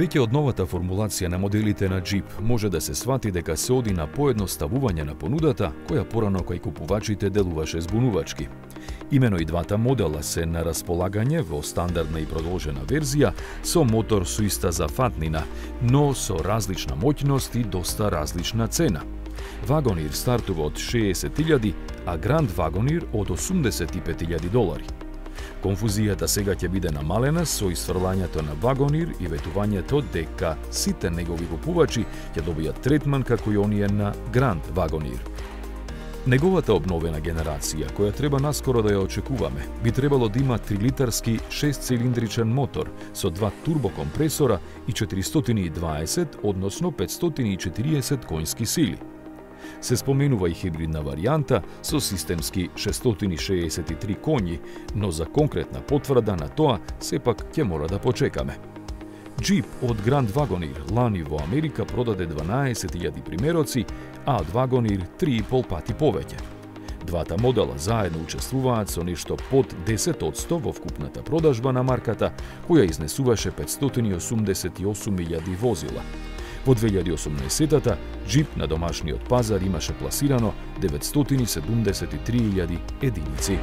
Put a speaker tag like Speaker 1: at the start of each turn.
Speaker 1: Веќе од новата формулација на моделите на Jeep може да се свати дека се оди на поедноставување на понудата, која порано кај купувачите делуваше збунувачки. Имено и двата модела се на располагање во стандардна и продолжена верзија со мотор со иста зафатнина, но со различна моќност и доста различна цена. Wagoneer стартува од 60.000, а Grand Wagoneer од $85.000. Конфузијата сега ќе биде намалена со исфрлањето на Wagoneer и ветувањето дека сите негови купувачи ќе добијат третман како и оние на Grand Wagoneer. Неговата обновена генерација, која треба наскоро да ја очекуваме, би требало да има 3-литарски 6-цилиндричен мотор со 2 турбокомпресора и 420, односно 540 конски сили. Се споменува и хибридна варијанта со системски 663 коњи, но за конкретна потврда на тоа сепак ќе мора да почекаме. Jeep од Grand Wagoneer лани во Америка продаде 12.000 примероци, а од Wagoneer 3,5 пати повеќе. Двата модела заедно учествуваат со нешто под 10% во вкупната продажба на марката, која изнесуваше 588.000 возила. Во 2018-та, Jeep на домашниот пазар имаше пласирано 973.000 единици.